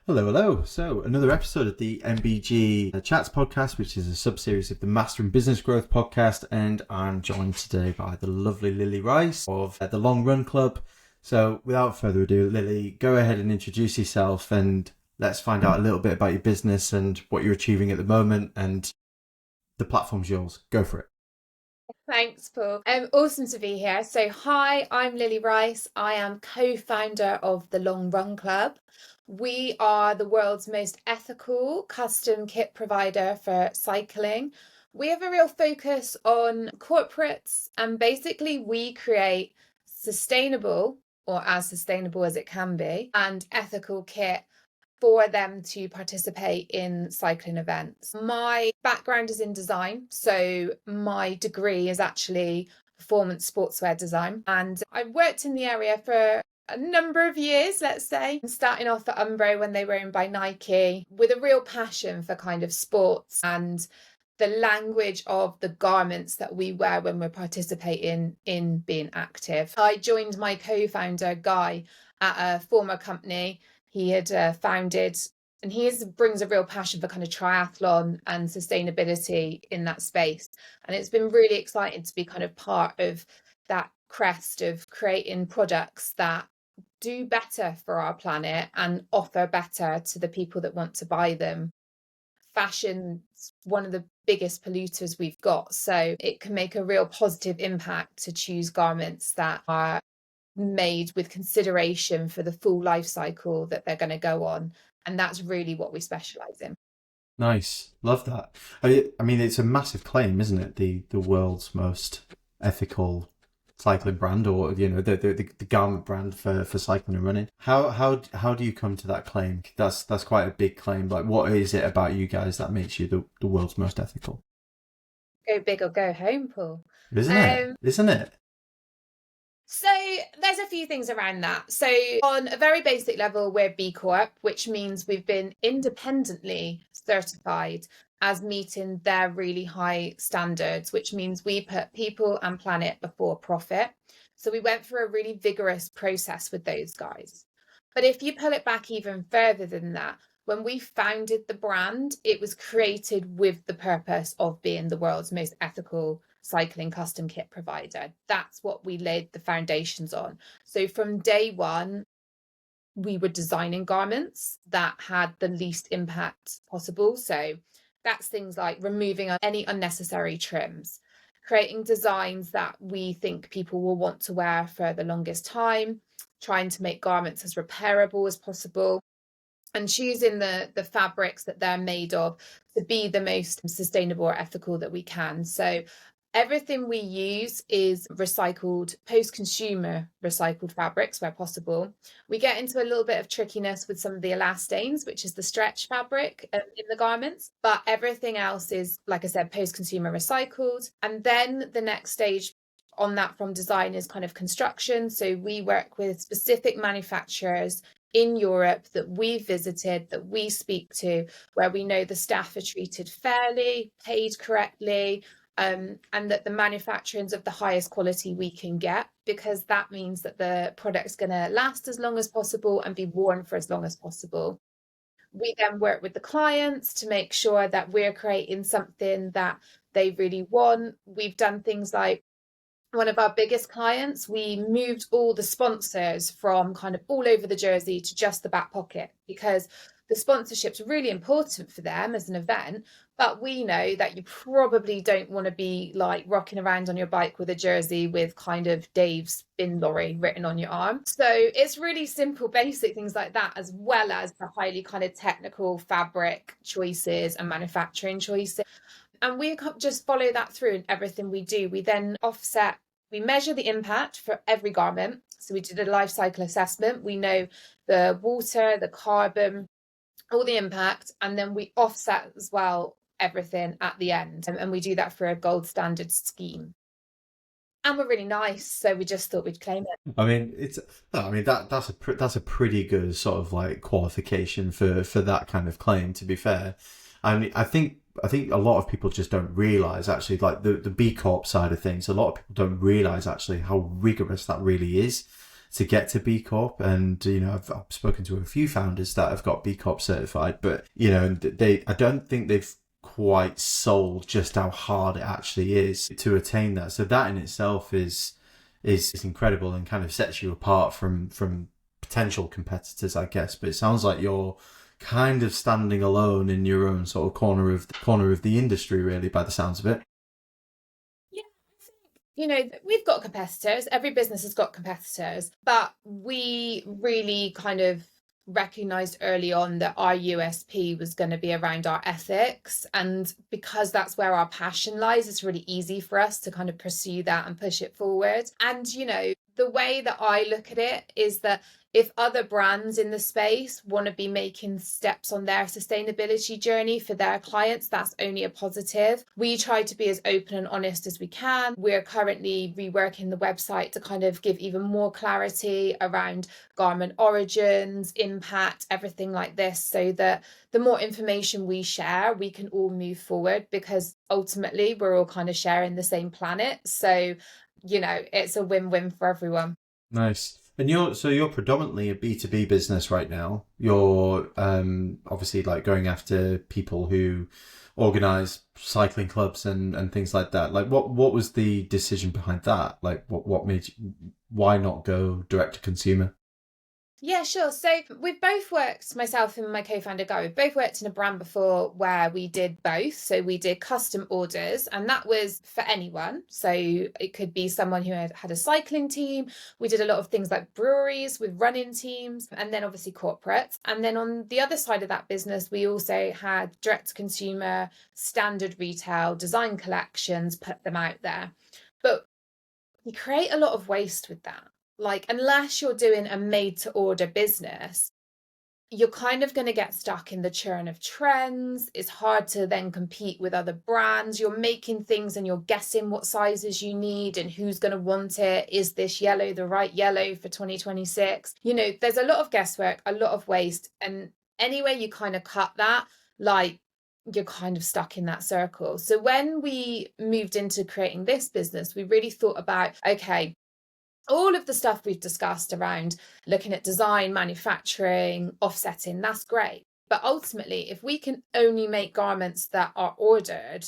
Hello, hello. So, another episode of the MBG Chats podcast, which is a sub-series of the Mastering Business Growth podcast, and I'm joined today by the lovely Lily Rice of the Long Run Club. So, without further ado, Lily, go ahead and introduce yourself, and let's find out a little bit about your business and what you're achieving at the moment, and the platform's yours. Go for it. Thanks, Paul. Awesome to be here. So, hi, I'm Lily Rice. I am co-founder of the Long Run Club. We are the world's most ethical custom kit provider for cycling. We have a real focus on corporates, and basically we create sustainable, or as sustainable as it can be, and ethical kit for them to participate in cycling events. My background is in design, so my degree is actually performance sportswear design, and I worked in the area for a number of years, let's say, starting off at Umbro when they were owned by Nike, with a real passion for kind of sports and the language of the garments that we wear when we're participating in being active. I joined my co-founder, Guy, at a former company he had founded, and he brings a real passion for kind of triathlon and sustainability in that space. And it's been really exciting to be kind of part of that crest of creating products that do better for our planet and offer better to the people that want to buy them. Fashion's one of the biggest polluters we've got, so it can make a real positive impact to choose garments that are made with consideration for the full life cycle that they're going to go on, and that's really what we specialize in. Nice. Love that. I mean, it's a massive claim, isn't it? The world's most ethical cycling brand, or the garment brand for cycling and running. How do you come to that claim? That's quite a big claim. Like, what is it about you guys that makes you the world's most ethical? Go big or go home, Paul. Isn't it? So there's a few things around that. So on a very basic level, we're B Corp, which means we've been independently certified as meeting their really high standards, which means we put people and planet before profit. So we went through a really vigorous process with those guys. But if you pull it back even further than that, when we founded the brand, it was created with the purpose of being the world's most ethical cycling custom kit provider. That's what we laid the foundations on. So from day one, we were designing garments that had the least impact possible. So that's things like removing any unnecessary trims, creating designs that we think people will want to wear for the longest time, trying to make garments as repairable as possible, and choosing the fabrics that they're made of to be the most sustainable or ethical that we can. So everything we use is recycled, post-consumer recycled fabrics where possible. We get into a little bit of trickiness with some of the elastanes, which is the stretch fabric in the garments, but everything else is, like I said, post-consumer recycled. And then the next stage on that from design is kind of construction. So we work with specific manufacturers in Europe that we visited, that we speak to, where we know the staff are treated fairly, paid correctly, and that the manufacturing is of the highest quality we can get, because that means that the product's going to last as long as possible and be worn for as long as possible. We then work with the clients to make sure that we're creating something that they really want. We've done things like, one of our biggest clients, we moved all the sponsors from kind of all over the jersey to just the back pocket, because the sponsorship's really important for them as an event, but we know that you probably don't want to be like rocking around on your bike with a jersey with kind of Dave's bin lorry written on your arm. So it's really simple, basic things like that, as well as the highly kind of technical fabric choices and manufacturing choices. And we just follow that through in everything we do. We then offset, we measure the impact for every garment. So we did a life cycle assessment. We know the water, the carbon, all the impact, and then we offset as well everything at the end. And we do that for a gold standard scheme. And we're really nice, so we just thought we'd claim it. I mean, that's a pretty good sort of like qualification for that kind of claim, to be fair. I mean, I think a lot of people just don't realise, actually, like the B Corp side of things, a lot of people don't realise actually how rigorous that really is. to get to B Corp. And, I've spoken to a few founders that have got B Corp certified, but, I don't think they've quite sold just how hard it actually is to attain that. So that in itself is incredible and kind of sets you apart from potential competitors, I guess. But it sounds like you're kind of standing alone in your own sort of corner of the industry, really, by the sounds of it. We've got competitors. Every business has got competitors, but we really kind of recognized early on that our USP was going to be around our ethics. And because that's where our passion lies, it's really easy for us to kind of pursue that and push it forward. And, the way that I look at it is that if other brands in the space want to be making steps on their sustainability journey for their clients, that's only a positive. We try to be as open and honest as we can. We're currently reworking the website to kind of give even more clarity around garment origins, impact, everything like this, so that the more information we share, we can all move forward, because ultimately we're all kind of sharing the same planet. So, it's a win-win for everyone. Nice. And you're predominantly a B2B business right now. You're obviously like going after people who organize cycling clubs and things like that. Like what was the decision behind that? Like what made you, why not go direct to consumer? Yeah, sure. So we've both worked, myself and my co-founder Guy, we've both worked in a brand before where we did both. So we did custom orders, and that was for anyone. So it could be someone who had a cycling team. We did a lot of things like breweries with running teams, and then obviously corporates. And then on the other side of that business, we also had direct to consumer, standard retail, design collections, put them out there. But you create a lot of waste with that. Like, unless you're doing a made to order business, you're kind of going to get stuck in the churn of trends. It's hard to then compete with other brands. You're making things and you're guessing what sizes you need and who's going to want it. Is this yellow the right yellow for 2026? There's a lot of guesswork, a lot of waste. And anyway, you kind of cut that, like, you're kind of stuck in that circle. So when we moved into creating this business, we really thought about, okay, all of the stuff we've discussed around looking at design, manufacturing, offsetting, that's great. But ultimately, if we can only make garments that are ordered,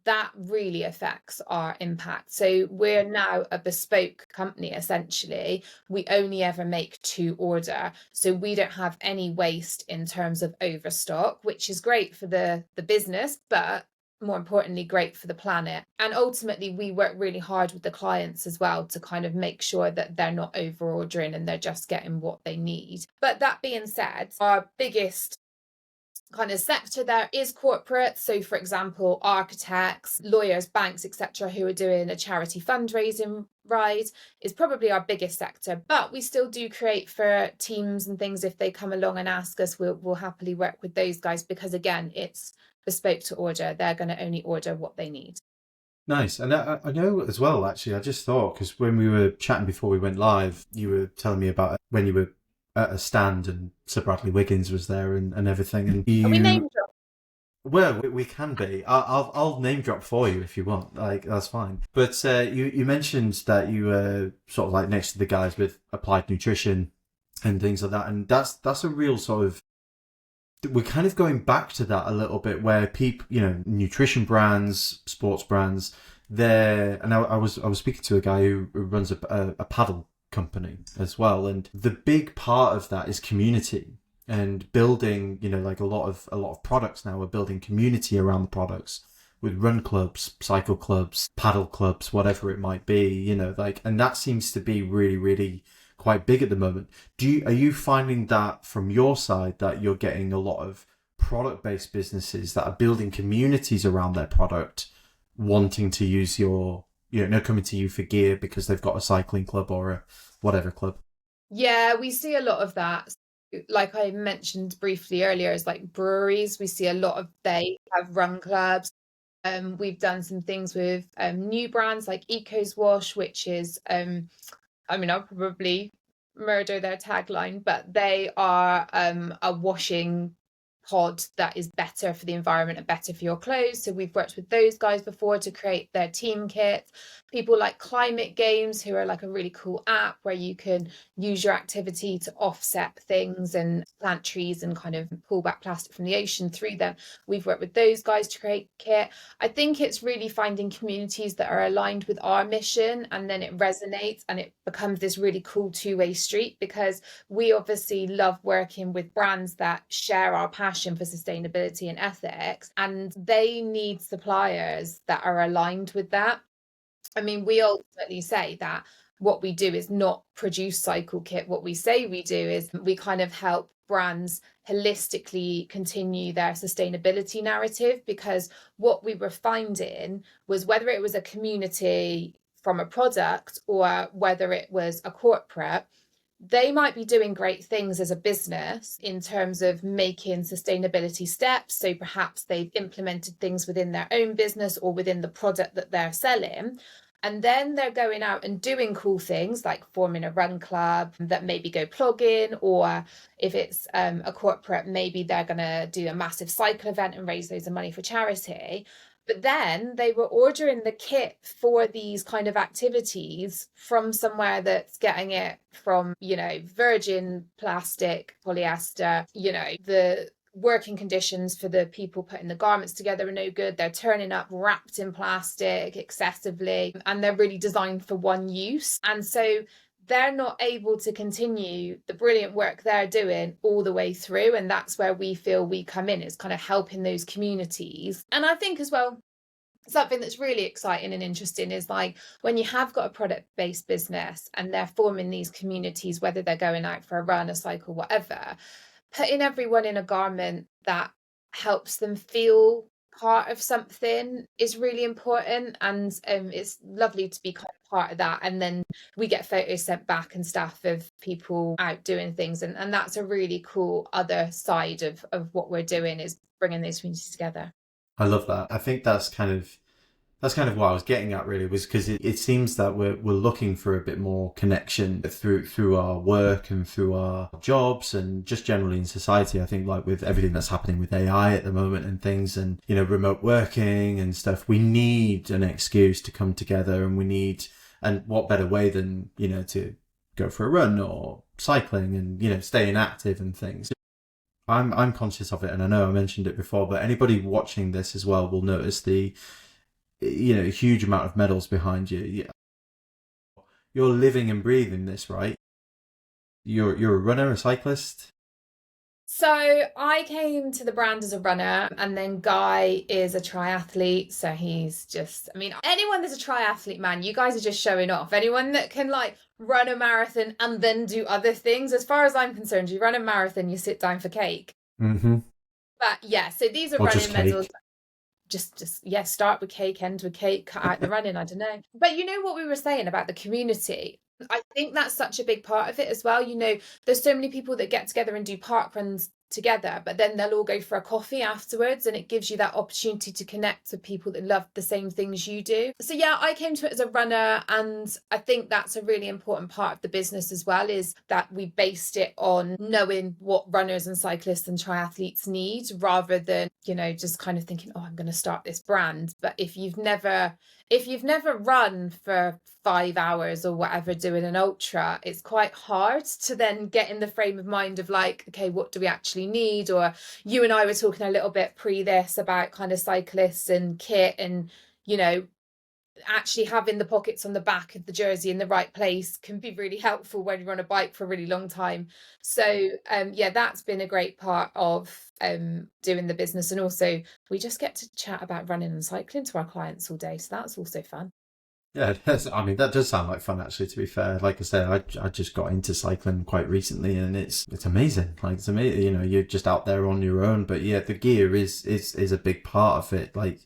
that really affects our impact. So we're now a bespoke company, essentially. We only ever make to order. So we don't have any waste in terms of overstock, which is great for the business, but more importantly, great for the planet. And ultimately, we work really hard with the clients as well to kind of make sure that they're not over ordering and they're just getting what they need. But that being said, our biggest kind of sector there is corporate. So for example, architects, lawyers, banks, etc., who are doing a charity fundraising ride is probably our biggest sector. But we still do create for teams and things. If they come along and ask us, we'll happily work with those guys, because again, it's bespoke to order. They're going to only order what they need. Nice. And I know as well, actually, I just thought, because when we were chatting before we went live, you were telling me about when you were at a stand and Sir Bradley Wiggins was there and everything. And Are we name drop? Well, we can be. I'll name drop for you if you want. Like, that's fine. But you mentioned that you were sort of like next to the guys with applied nutrition and things like that. And that's a real sort of, we're kind of going back to that a little bit, where people, nutrition brands, sports brands, and I was speaking to a guy who runs a paddle company as well, and the big part of that is community and building. Like a lot of products now are building community around the products, with run clubs, cycle clubs, paddle clubs, whatever it might be. And that seems to be really, really quite big at the moment. Are you finding that from your side, that you're getting a lot of product-based businesses that are building communities around their product, wanting to use your, coming to you for gear because they've got a cycling club or a whatever club? Yeah, we see a lot of that. Like I mentioned briefly earlier, is like breweries. We see a lot of, they have run clubs. We've done some things with new brands like Eco's Wash, which is I'll probably murder their tagline, but they are a washing pod that is better for the environment and better for your clothes. So we've worked with those guys before to create their team kits. People like Climate Games, who are like a really cool app where you can use your activity to offset things and plant trees and kind of pull back plastic from the ocean through them. We've worked with those guys to create kit. I think it's really finding communities that are aligned with our mission, and then it resonates and it becomes this really cool two-way street, because we obviously love working with brands that share our passion for sustainability and ethics, and they need suppliers that are aligned with that. I mean, we ultimately say that what we do is not produce cycle kit. What we say we do is we kind of help brands holistically continue their sustainability narrative, because what we were finding was, whether it was a community from a product or whether it was a corporate, they might be doing great things as a business in terms of making sustainability steps. So perhaps they've implemented things within their own business or within the product that they're selling. And then they're going out and doing cool things like forming a run club that maybe go plugging, or if it's a corporate, maybe they're going to do a massive cycle event and raise loads of money for charity. But then they were ordering the kit for these kind of activities from somewhere that's getting it from, virgin plastic, polyester, the working conditions for the people putting the garments together are no good. They're turning up wrapped in plastic excessively, and they're really designed for one use. And so they're not able to continue the brilliant work they're doing all the way through. And that's where we feel we come in, is kind of helping those communities. And I think as well, something that's really exciting and interesting is like when you have got a product-based business and they're forming these communities, whether they're going out for a run, a cycle, whatever, putting everyone in a garment that helps them feel part of something is really important. And it's lovely to be kind of part of that. And then we get photos sent back and stuff of people out doing things. And that's a really cool other side of what we're doing, is bringing those communities together. I love that. I think that's kind of what I was getting at, really, was because it seems that we're looking for a bit more connection through our work and through our jobs and just generally in society. I think like with everything that's happening with AI at the moment and things, and remote working and stuff, we need an excuse to come together, and what better way than to go for a run or cycling and staying active and things. I'm conscious of it, and I know I mentioned it before, but anybody watching this as well will notice the huge amount of medals behind you. You're living and breathing this, right? You're a runner, a cyclist. So I came to the brand as a runner, and then Guy is a triathlete. So he's just, anyone that's a triathlete, man, you guys are just showing off. Anyone that can like run a marathon and then do other things, as far as I'm concerned, you run a marathon, you sit down for cake. Mm-hmm. But yeah, so these are or running medals. Cake. Just start with cake, end with cake, cut out the running, I don't know. But what we were saying about the community, I think that's such a big part of it as well. There's so many people that get together and do park runs together, but then they'll all go for a coffee afterwards, and it gives you that opportunity to connect with people that love the same things you do. So yeah, I came to it as a runner, and I think that's a really important part of the business as well, is that we based it on knowing what runners and cyclists and triathletes need, rather than just kind of thinking, oh, I'm going to start this brand. But if you've never run for 5 hours or whatever doing an ultra, it's quite hard to then get in the frame of mind of like, okay, what do we actually need? Or you and I were talking a little bit pre this about kind of cyclists and kit, and actually having the pockets on the back of the jersey in the right place can be really helpful when you're on a bike for a really long time. So yeah, that's been a great part of doing the business. And also we just get to chat about running and cycling to our clients all day, so that's also fun. Yeah, that does sound like fun, actually, to be fair. Like I said, I just got into cycling quite recently, and it's amazing. Like, it's amazing, you're just out there on your own. But yeah, the gear is a big part of it. Like,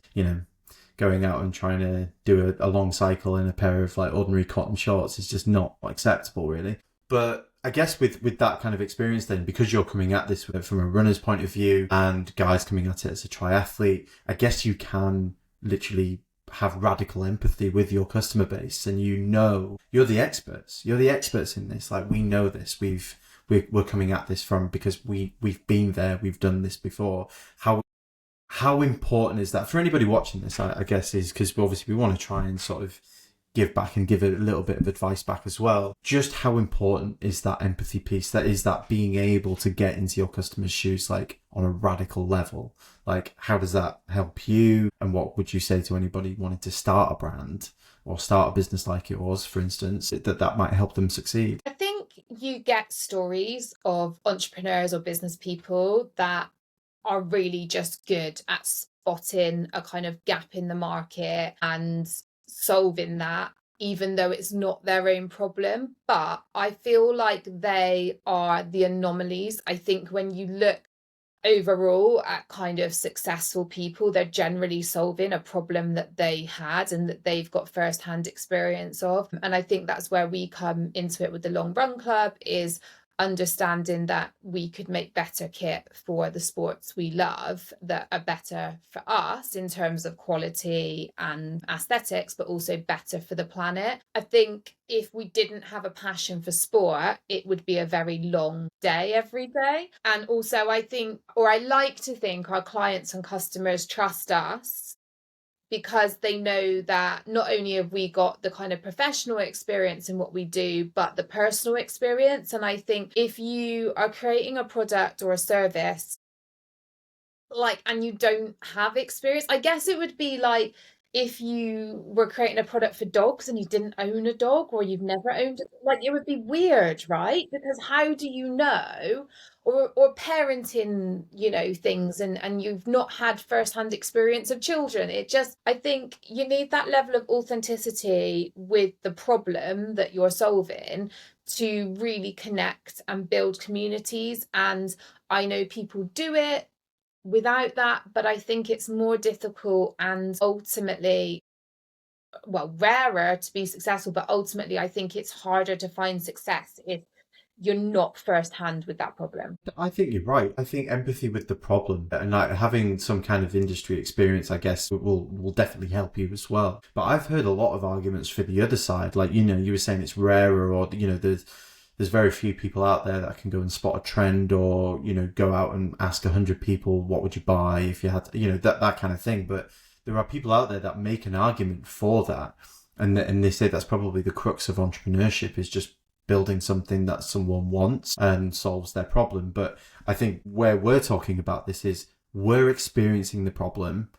going out and trying to do a long cycle in a pair of like ordinary cotton shorts is just not acceptable, really. But I guess with that kind of experience then, because you're coming at this from a runner's point of view and Guy's coming at it as a triathlete, I guess you can literally have radical empathy with your customer base, and you're the experts in this. Like, we know this, we've we're coming at this from, because we've been there, we've done this before. How important is that for anybody watching this? I guess is because obviously we want to try and sort of give back and give a little bit of advice back as well. Just how important is that empathy piece? That is that being able to get into your customer's shoes, like on a radical level. Like, how does that help you? And what would you say to anybody wanting to start a brand or start a business like yours, for instance, that might help them succeed? I think you get stories of entrepreneurs or business people that are really just good at spotting a kind of gap in the market and solving that, even though it's not their own problem. But I feel like they are the anomalies. I think when you look overall at kind of successful people, they're generally solving a problem that they had and that they've got first-hand experience of. And I think that's where we come into it with the Long Run Club, is understanding that we could make better kit for the sports we love that are better for us in terms of quality and aesthetics, but also better for the planet. I think if we didn't have a passion for sport, it would be a very long day every day. And also I think, or I like to think, our clients and customers trust us because they know that not only have we got the kind of professional experience in what we do, but the personal experience. And I think if you are creating a product or a service, like, and you don't have experience, I guess it would be like if you were creating a product for dogs and you didn't own a dog, or you've never owned it, like, it would be weird, right? Because how do you know? Or parenting, you know, things, and you've not had first-hand experience of children. It just, I think you need that level of authenticity with the problem that you're solving to really connect and build communities. And I know people do it without that, but I think it's more difficult and ultimately, well, rarer to be successful, but ultimately I think it's harder to find success if you're not first-hand with that problem. I think you're right. I think empathy with the problem and like having some kind of industry experience, I guess, will definitely help you as well. But I've heard a lot of arguments for the other side. Like, you know, you were saying it's rarer, or, you know, there's very few people out there that can go and spot a trend, or, you know, go out and ask 100 people, what would you buy if you had to, you know, that kind of thing. But there are people out there that make an argument for that. And they say that's probably the crux of entrepreneurship, is just building something that someone wants and solves their problem. But I think where we're talking about this is we're experiencing the problem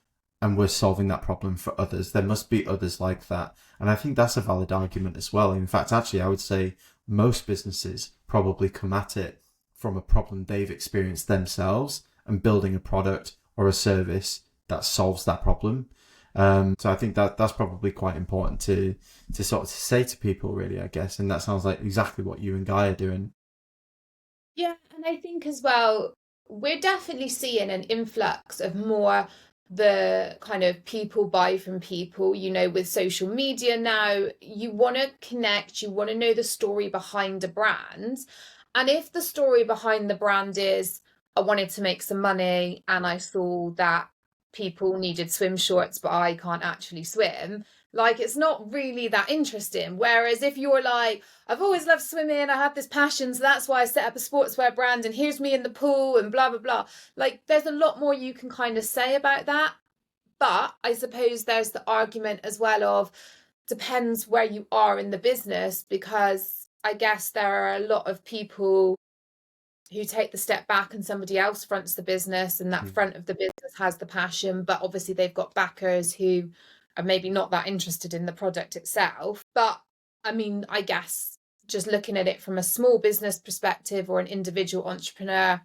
and we're solving that problem for others. There must be others like that. And I think that's a valid argument as well. In fact, actually, I would say most businesses probably come at it from a problem they've experienced themselves and building a product or a service that solves that problem. So I think that's probably quite important to sort of say to people, really, I guess. And that sounds like exactly what you and Guy are doing. Yeah, and I think as well, we're definitely seeing an influx of more the kind of people buy from people, you know, with social media now. You want to connect, you want to know the story behind a brand. And if the story behind the brand is, I wanted to make some money and I saw that people needed swim shorts, but I can't actually swim, like, it's not really that interesting. Whereas if you're like, I've always loved swimming, I had this passion, so that's why I set up a sportswear brand, and here's me in the pool and blah, blah, blah. Like, there's a lot more you can kind of say about that. But I suppose there's the argument as well of, depends where you are in the business, because I guess there are a lot of people who take the step back and somebody else fronts the business, and that front of the business has the passion, but obviously they've got backers who are maybe not that interested in the product itself. But I mean, I guess just looking at it from a small business perspective or an individual entrepreneur,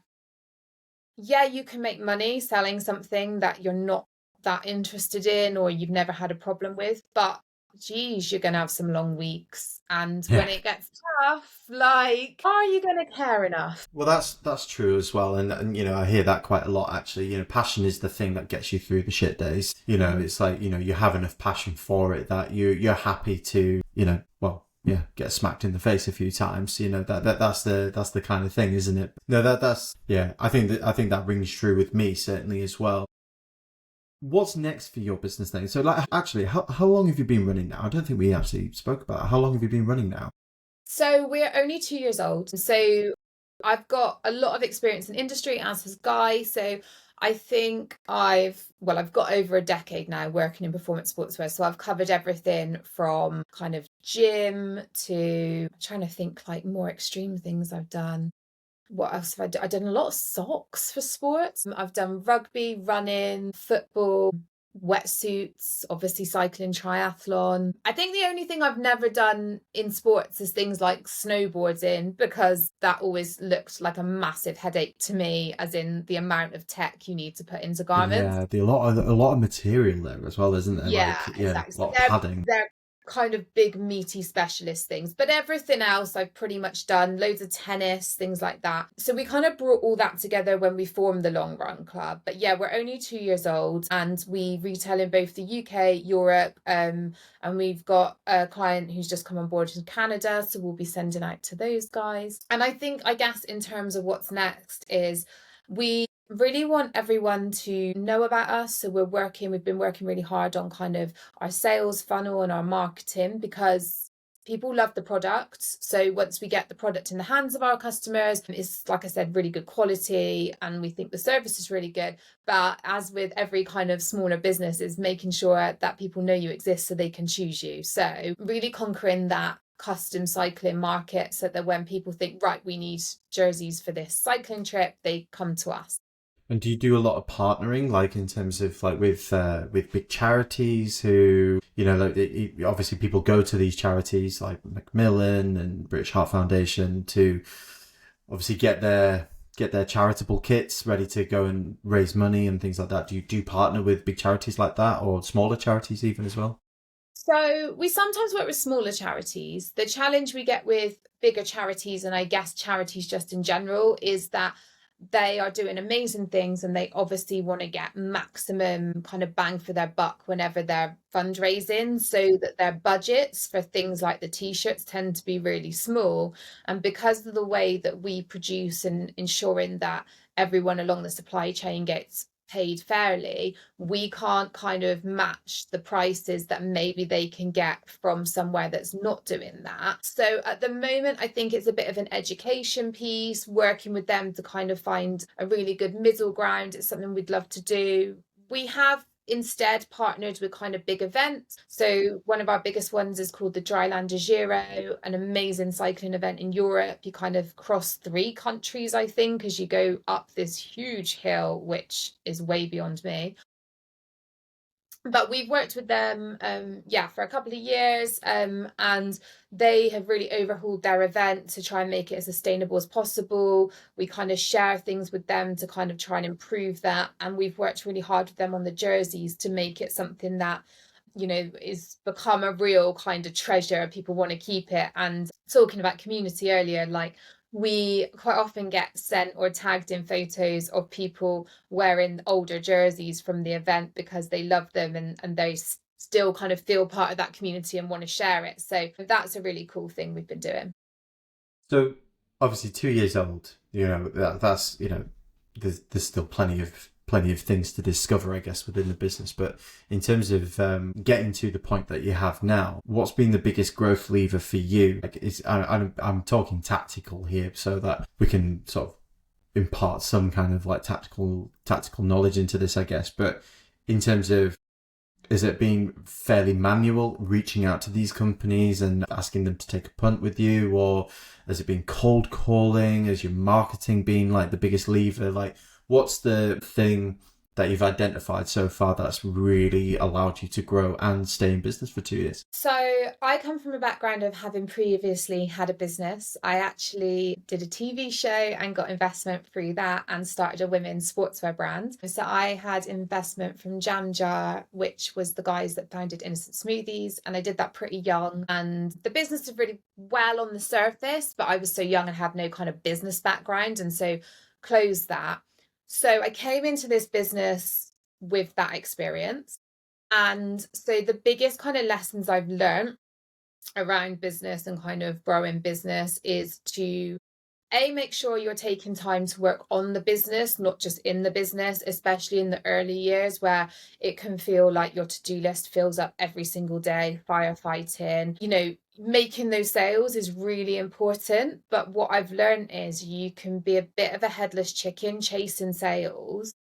yeah, you can make money selling something that you're not that interested in or you've never had a problem with, but geez, you're gonna have some long weeks, and when it gets tough, like, are you gonna care enough? Well, that's true as well, and you know, I hear that quite a lot, actually. You know, passion is the thing that gets you through the shit days. You know, it's like, you know, you have enough passion for it that you're happy to, you know, well, yeah, get smacked in the face a few times. You know, that's the kind of thing, isn't it? No, that's yeah. I think that rings true with me, certainly, as well. What's next for your business then? So, like, actually, how long have you been running now? I don't think we actually spoke about it. How long have you been running now? So we're only 2 years old. So I've got a lot of experience in industry, as has Guy. So I think I've got over a decade now working in performance sportswear. So I've covered everything from kind of gym to, I'm trying to think like more extreme things I've done. What else have I done? I've done a lot of socks for sports. I've done rugby, running, football, wetsuits, obviously cycling, triathlon. I think the only thing I've never done in sports is things like snowboarding, because that always looked like a massive headache to me, as in the amount of tech you need to put into garments. Yeah, a lot of material there as well, isn't there? Yeah, Like, yeah, exactly. a So lot of padding. they're kind of big meaty specialist things, but everything else I've pretty much done, loads of tennis, things like that. So we kind of brought all that together when we formed the Long Run Club. But yeah, we're only 2 years old and we retail in both the UK, Europe, and we've got a client who's just come on board in Canada, so we'll be sending out to those guys. And I guess in terms of what's next is we really want everyone to know about us. So we've been working really hard on kind of our sales funnel and our marketing, because people love the product. So once we get the product in the hands of our customers, it's, like I said, really good quality and we think the service is really good. But as with every kind of smaller business, is making sure that people know you exist so they can choose you. So really conquering that custom cycling market, so that when people think, right, we need jerseys for this cycling trip, they come to us. And do you do a lot of partnering, like in terms of like with big charities who, you know, like obviously people go to these charities like Macmillan and British Heart Foundation to obviously get their charitable kits ready to go and raise money and things like that. Do you partner with big charities like that, or smaller charities even as well? So we sometimes work with smaller charities. The challenge we get with bigger charities, and I guess charities just in general, is that they are doing amazing things and they obviously want to get maximum kind of bang for their buck whenever they're fundraising, so that their budgets for things like the t-shirts tend to be really small. And because of the way that we produce and ensuring that everyone along the supply chain gets paid fairly, we can't kind of match the prices that maybe they can get from somewhere that's not doing that. So at the moment, I think it's a bit of an education piece, working with them to kind of find a really good middle ground. It's something we'd love to do. We have instead partnered with kind of big events. So one of our biggest ones is called the Dryland de Giro, an amazing cycling event in Europe. You kind of cross 3 countries, I think, as you go up this huge hill, which is way beyond me. But we've worked with them for a couple of years, and they have really overhauled their event to try and make it as sustainable as possible. We kind of share things with them to kind of try and improve that, and we've worked really hard with them on the jerseys to make it something that, you know, is become a real kind of treasure. People want to keep it. And talking about community earlier, like, we quite often get sent or tagged in photos of people wearing older jerseys from the event because they love them, and they still kind of feel part of that community and want to share it. So that's a really cool thing we've been doing. So obviously 2 years old, you know, that's, you know, there's still plenty of things to discover, I guess, within the business. But in terms of getting to the point that you have now, what's been the biggest growth lever for you? Like, I'm talking tactical here, so that we can sort of impart some kind of like tactical knowledge into this, I guess. But in terms of, is it being fairly manual, reaching out to these companies and asking them to take a punt with you, or has it been cold calling? Has your marketing been like the biggest lever? Like, what's the thing that you've identified so far that's really allowed you to grow and stay in business for 2 years? So I come from a background of having previously had a business. I actually did a TV show and got investment through that and started a women's sportswear brand. So I had investment from Jam Jar, which was the guys that founded Innocent Smoothies. And I did that pretty young. And the business did really well on the surface, but I was so young and had no kind of business background. And so closed that. So I came into this business with that experience. And so the biggest kind of lessons I've learned around business and kind of growing business is to make sure you're taking time to work on the business, not just in the business, especially in the early years where it can feel like your to-do list fills up every single day, firefighting, making those sales is really important. But what I've learned is you can be a bit of a headless chicken chasing sales.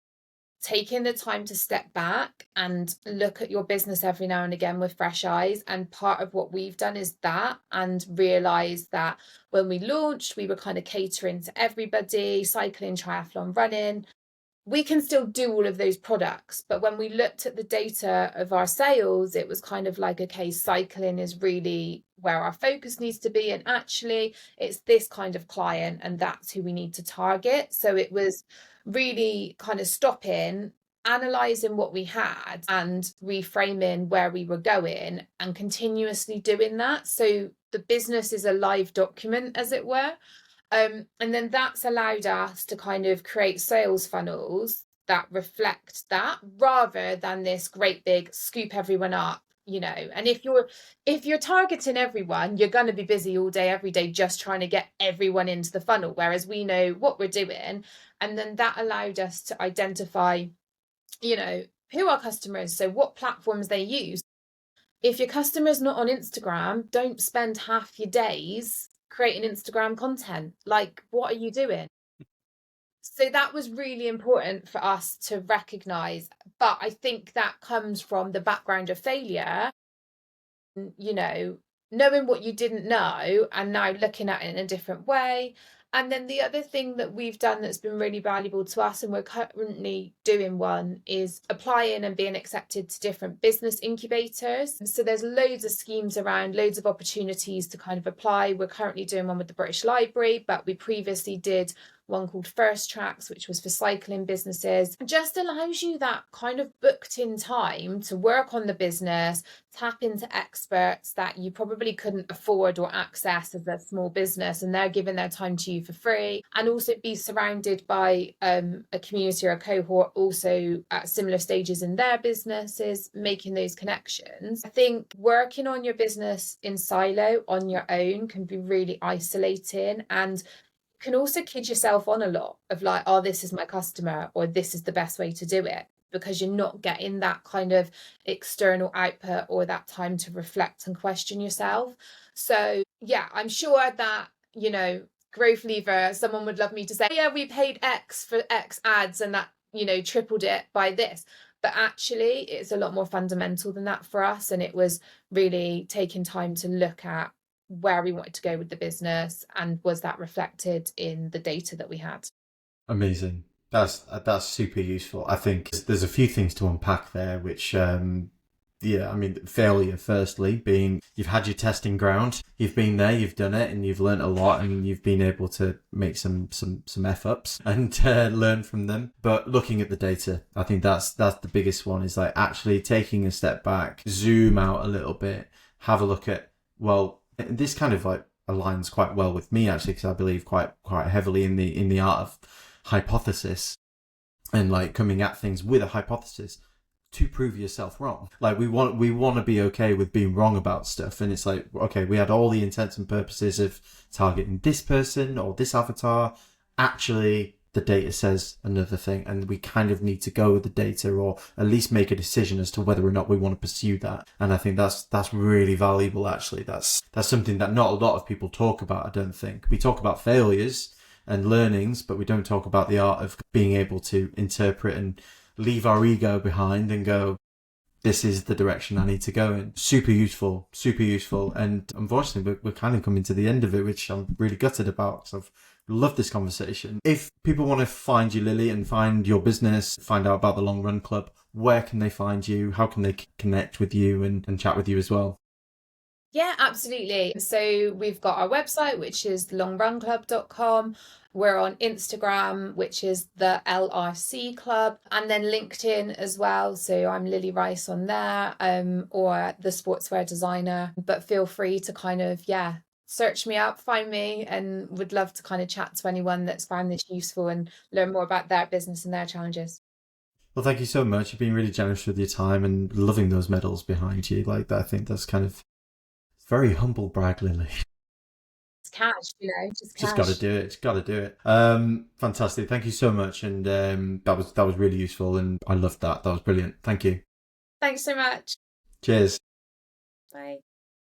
Taking the time to step back and look at your business every now and again with fresh eyes. And part of what we've done is that, and realized that when we launched, we were kind of catering to everybody, cycling, triathlon, running. We can still do all of those products, but when we looked at the data of our sales, it was kind of like, okay, cycling is really where our focus needs to be, and actually it's this kind of client and that's who we need to target. So it was really kind of stopping, analyzing what we had and reframing where we were going, and continuously doing that. So the business is a live document, as it were. And then that's allowed us to kind of create sales funnels that reflect that, rather than this great big scoop everyone up, And if you're targeting everyone, you're going to be busy all day, every day, just trying to get everyone into the funnel. Whereas we know what we're doing. And then that allowed us to identify, who our customers, so what platforms they use. If your customer's not on Instagram, don't spend half your days creating Instagram content. Like, what are you doing? So that was really important for us to recognize. But I think that comes from the background of failure, knowing what you didn't know and now looking at it in a different way. And then the other thing that we've done that's been really valuable to us, and we're currently doing one, is applying and being accepted to different business incubators. So there's loads of schemes around, loads of opportunities to kind of apply. We're currently doing one with the British Library, but we previously did one called First Tracks, which was for cycling businesses. It just allows you that kind of booked in time to work on the business, tap into experts that you probably couldn't afford or access as a small business, and they're giving their time to you for free, and also be surrounded by a community or a cohort also at similar stages in their businesses, making those connections. I think working on your business in silo on your own can be really isolating, and can also kid yourself on a lot of like, oh, this is my customer, or this is the best way to do it, because you're not getting that kind of external output or that time to reflect and question yourself. So yeah, I'm sure that, growth lever, someone would love me to say, yeah, we paid X for X ads and that, tripled it by this. But actually, it's a lot more fundamental than that for us. And it was really taking time to look at where we wanted to go with the business, and was that reflected in the data that we had. Amazing. That's super useful. I think there's a few things to unpack there, which failure firstly being you've had your testing ground, you've been there, you've done it, and you've learned a lot, and you've been able to make some F-ups and learn from them. But looking at the data, I think that's the biggest one, is like actually taking a step back, zoom out a little bit, have a look at, well, this kind of like aligns quite well with me actually, because I believe quite heavily in the art of hypothesis, and like coming at things with a hypothesis to prove yourself wrong. Like we want to be okay with being wrong about stuff, and it's like, okay, we had all the intents and purposes of targeting this person or this avatar. Actually, the data says another thing, and we kind of need to go with the data, or at least make a decision as to whether or not we want to pursue that. And I think that's really valuable. Actually, that's something that not a lot of people talk about. I don't think we talk about failures and learnings, but we don't talk about the art of being able to interpret and leave our ego behind and go, this is the direction I need to go in. Super useful. And unfortunately, we're kind of coming to the end of it, which I'm really gutted about, because I've loved this conversation. If people want to find you, Lily, and find your business, find out about the Long Run Club, where can they find you? How can they connect with you and chat with you as well? Yeah, absolutely. So we've got our website, which is longrunclub.com. We're on Instagram, which is the LRC Club, and then LinkedIn as well. So I'm Lily Rice on there, or the sportswear designer. But feel free to kind of, search me up, find me, and would love to kind of chat to anyone that's found this useful and learn more about their business and their challenges. Well, thank you so much. You've been really generous with your time and loving those medals behind you. Like that, I think that's kind of very humble brag, Lily. It's cash, just Just got to cash. do it. Just got to do it. Fantastic. Thank you so much. And that was really useful. And I loved that. That was brilliant. Thank you. Thanks so much. Cheers. Bye.